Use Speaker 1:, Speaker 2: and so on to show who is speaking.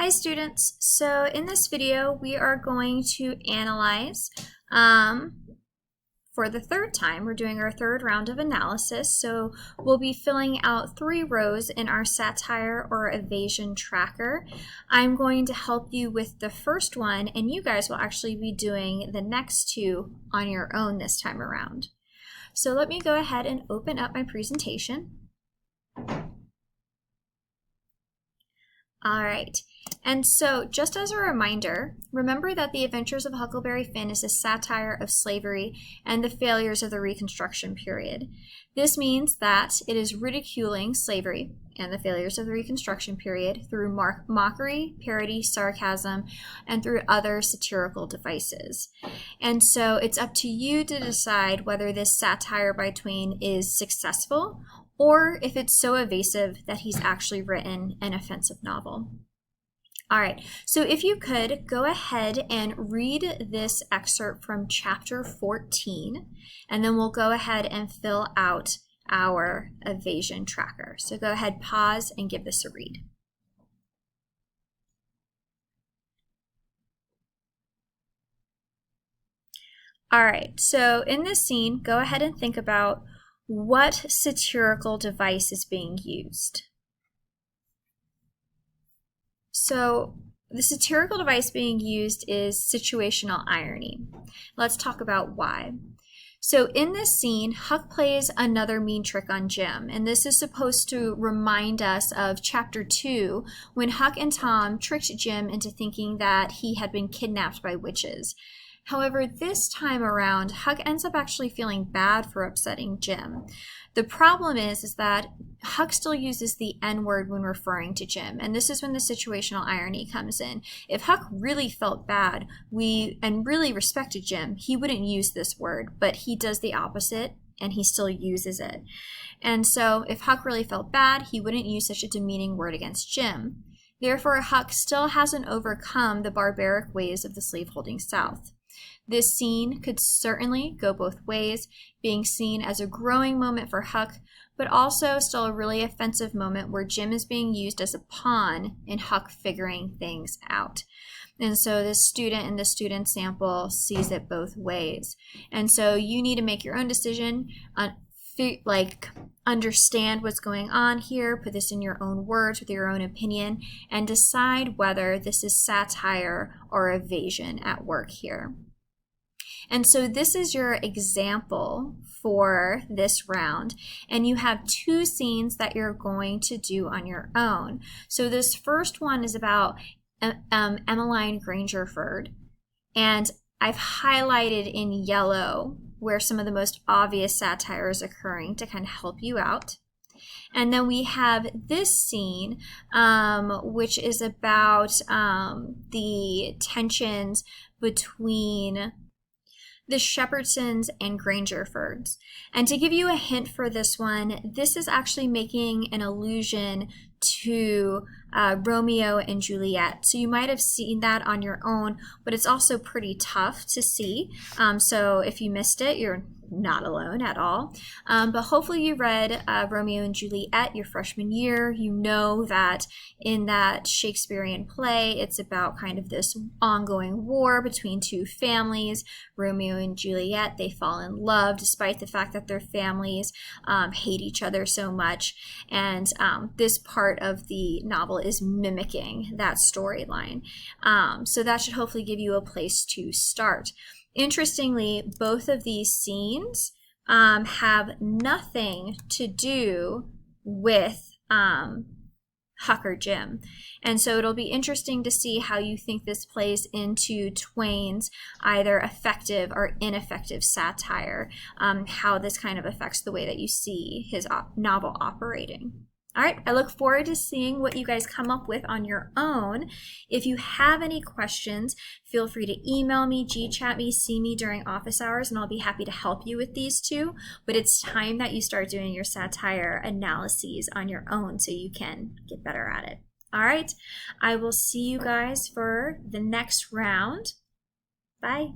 Speaker 1: Hi students, so in this video we are going to analyze for the third time. We're doing our third round of analysis, so we'll be filling out 3 rows in our Satire or Evasion tracker. I'm going to help you with the first one, and you guys will actually be doing the next 2 on your own this time around. So let me go ahead and open up my presentation. All right, and so just as a reminder, remember that The Adventures of Huckleberry Finn is a satire of slavery and the failures of the Reconstruction period. This means that it is ridiculing slavery and the failures of the Reconstruction period through mockery, parody, sarcasm, and through other satirical devices. And so it's up to you to decide whether this satire by Twain is successful or if it's so evasive that he's actually written an offensive novel. All right, so if you could go ahead and read this excerpt from chapter 14, and then we'll go ahead and fill out our evasion tracker. So go ahead, pause, and give this a read. All right, so in this scene, go ahead and think about what satirical device is being used. So the satirical device being used is situational irony. Let's talk about why. So in this scene, Huck plays another mean trick on Jim, and this is supposed to remind us of chapter 2 when Huck and Tom tricked Jim into thinking that he had been kidnapped by witches. However, this time around, Huck ends up actually feeling bad for upsetting Jim. The problem is that Huck still uses the N-word when referring to Jim, and this is when the situational irony comes in. If Huck really felt bad and really respected Jim, he wouldn't use this word, but he does the opposite, and he still uses it. And so if Huck really felt bad, he wouldn't use such a demeaning word against Jim. Therefore, Huck still hasn't overcome the barbaric ways of the slaveholding South. This scene could certainly go both ways, being seen as a growing moment for Huck, but also still a really offensive moment where Jim is being used as a pawn in Huck figuring things out. And so this student in the student sample sees it both ways. And so you need to make your own decision, understand what's going on here, put this in your own words with your own opinion, and decide whether this is satire or evasion at work here. And so this is your example for this round, and you have 2 scenes that you're going to do on your own. So this first one is about Emmeline Grangerford, and I've highlighted in yellow where some of the most obvious satire is occurring to kind of help you out. And then we have this scene, which is about the tensions between the Shepherdsons and Grangerfords. And to give you a hint for this one, this is actually making an allusion to Romeo and Juliet. So you might have seen that on your own, but it's also pretty tough to see. So if you missed it, you're not alone at all. But hopefully you read Romeo and Juliet your freshman year. You know that in that Shakespearean play, it's about kind of this ongoing war between 2 families. Romeo and Juliet, they fall in love despite the fact that their families hate each other so much. And this part of the novel is mimicking that storyline. So that should hopefully give you a place to start. Interestingly, both of these scenes have nothing to do with Huck or Jim. And so it'll be interesting to see how you think this plays into Twain's either effective or ineffective satire, how this kind of affects the way that you see his novel operating. All right, I look forward to seeing what you guys come up with on your own. If you have any questions, feel free to email me, G-chat me, see me during office hours, and I'll be happy to help you with these 2. But it's time that you start doing your satire analyses on your own so you can get better at it. All right, I will see you guys for the next round. Bye.